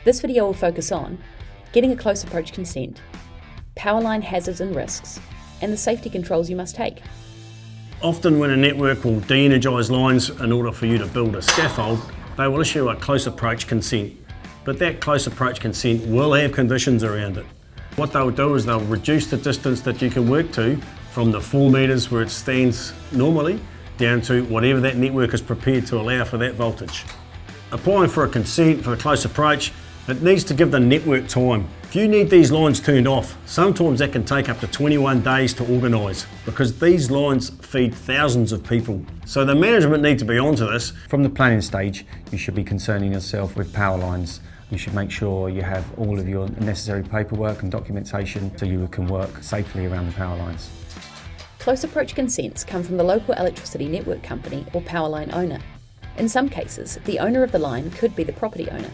This video will focus on getting a close approach consent, Powerline hazards and risks, and the safety controls you must take. Often when a network will de-energise lines in order for you to build a scaffold, they will issue a close approach consent. But that close approach consent will have conditions around it. What they'll do is they'll reduce the distance that you can work to from the 4 metres where it stands normally down to whatever that network is prepared to allow for that voltage. Applying for a consent for a close approach, it needs to give the network time. If you need these lines turned off, sometimes that can take up to 21 days to organise because these lines feed thousands of people. So the management need to be onto this. From the planning stage, you should be concerning yourself with power lines. You should make sure you have all of your necessary paperwork and documentation so you can work safely around the power lines. Close approach consents come from the local electricity network company or power line owner. In some cases, the owner of the line could be the property owner.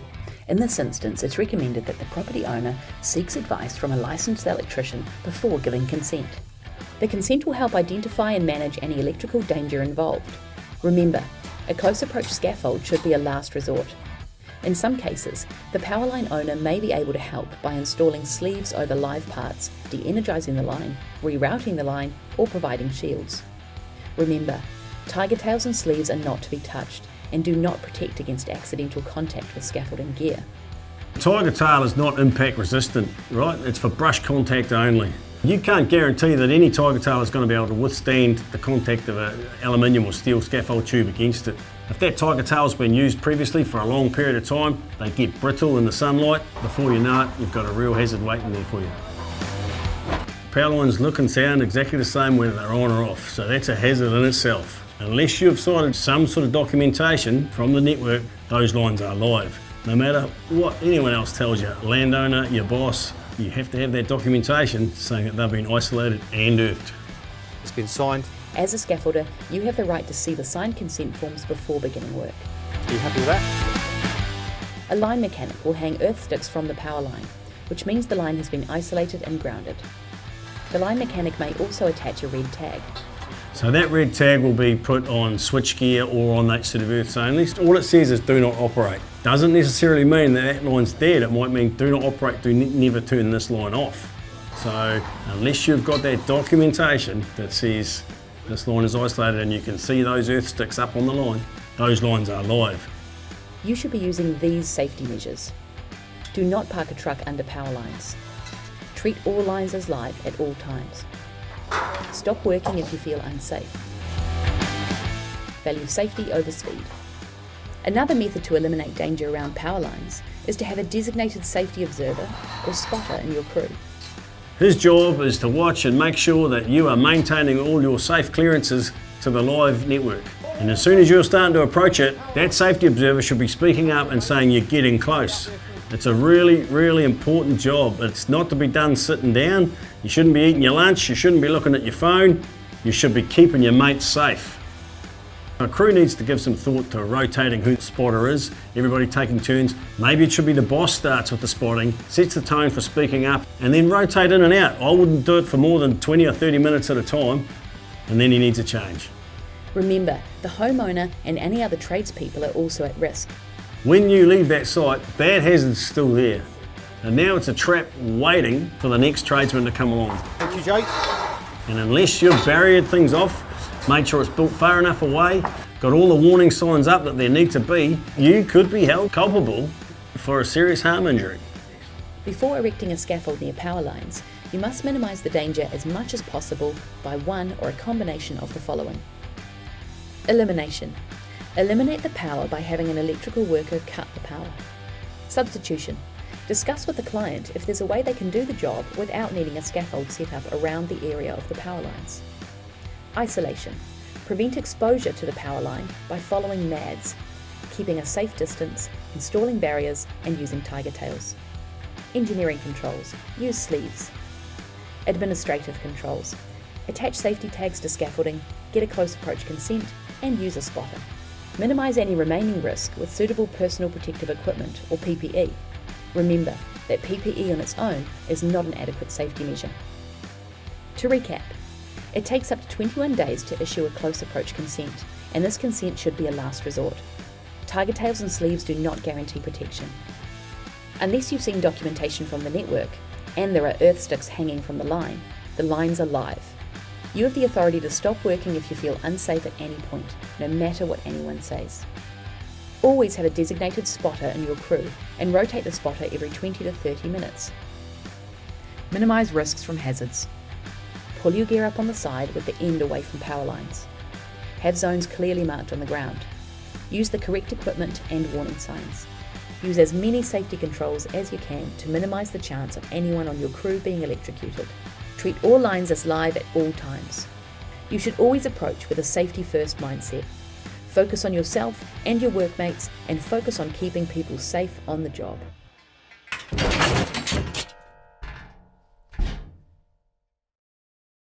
In this instance, it's recommended that the property owner seeks advice from a licensed electrician before giving consent. The consent will help identify and manage any electrical danger involved. Remember, a close approach scaffold should be a last resort. In some cases, the power line owner may be able to help by installing sleeves over live parts, de-energising the line, rerouting the line, or providing shields. Remember, tiger tails and sleeves are not to be touched and do not protect against accidental contact with scaffolding gear. Tiger tail is not impact resistant, right? It's for brush contact only. You can't guarantee that any tiger tail is going to be able to withstand the contact of an aluminium or steel scaffold tube against it. If that tiger tail's been used previously for a long period of time, they get brittle in the sunlight. Before you know it, you've got a real hazard waiting there for you. Power lines look and sound exactly the same whether they're on or off, so that's a hazard in itself. Unless you've cited some sort of documentation from the network, those lines are live. No matter what anyone else tells you, landowner, your boss, you have to have that documentation saying that they've been isolated and earthed. It's been signed. As a scaffolder, you have the right to see the signed consent forms before beginning work. Are you happy with that? A line mechanic will hang earth sticks from the power line, which means the line has been isolated and grounded. The line mechanic may also attach a red tag. So that red tag will be put on switchgear or on that set of earths only. All it says is do not operate. Doesn't necessarily mean that line's dead. It might mean do not operate, never turn this line off. So unless you've got that documentation that says this line is isolated and you can see those earth sticks up on the line, those lines are live. You should be using these safety measures. Do not park a truck under power lines. Treat all lines as live at all times. Stop working if you feel unsafe. Value safety over speed. Another method to eliminate danger around power lines is to have a designated safety observer or spotter in your crew. His job is to watch and make sure that you are maintaining all your safe clearances to the live network. And as soon as you're starting to approach it, that safety observer should be speaking up and saying you're getting close. It's a really, really important job. It's not to be done sitting down. You shouldn't be eating your lunch. You shouldn't be looking at your phone. You should be keeping your mates safe. A crew needs to give some thought to rotating who the spotter is, everybody taking turns. Maybe it should be the boss starts with the spotting, sets the tone for speaking up, and then rotate in and out. I wouldn't do it for more than 20 or 30 minutes at a time, and then he needs a change. Remember, the homeowner and any other tradespeople are also at risk. When you leave that site, that hazard's still there. And now it's a trap waiting for the next tradesman to come along. Thank you, Jake. And unless you've barriered things off, made sure it's built far enough away, got all the warning signs up that there need to be, you could be held culpable for a serious harm injury. Before erecting a scaffold near power lines, you must minimise the danger as much as possible by one or a combination of the following. Elimination. Eliminate the power by having an electrical worker cut the power. Substitution. Discuss with the client if there's a way they can do the job without needing a scaffold set up around the area of the power lines. Isolation. Prevent exposure to the power line by following MADs, keeping a safe distance, installing barriers and using tiger tails. Engineering controls. Use sleeves. Administrative controls. Attach safety tags to scaffolding, get a close approach consent and use a spotter. Minimise any remaining risk with suitable personal protective equipment or PPE. Remember that PPE on its own is not an adequate safety measure. To recap, it takes up to 21 days to issue a close approach consent, and this consent should be a last resort. Tiger tails and sleeves do not guarantee protection. Unless you've seen documentation from the network, and there are earth sticks hanging from the lines are live. You have the authority to stop working if you feel unsafe at any point, no matter what anyone says. Always have a designated spotter in your crew and rotate the spotter every 20 to 30 minutes. Minimise risks from hazards. Pull your gear up on the side with the end away from power lines. Have zones clearly marked on the ground. Use the correct equipment and warning signs. Use as many safety controls as you can to minimise the chance of anyone on your crew being electrocuted. Treat all lines as live at all times. You should always approach with a safety-first mindset. Focus on yourself and your workmates, and focus on keeping people safe on the job.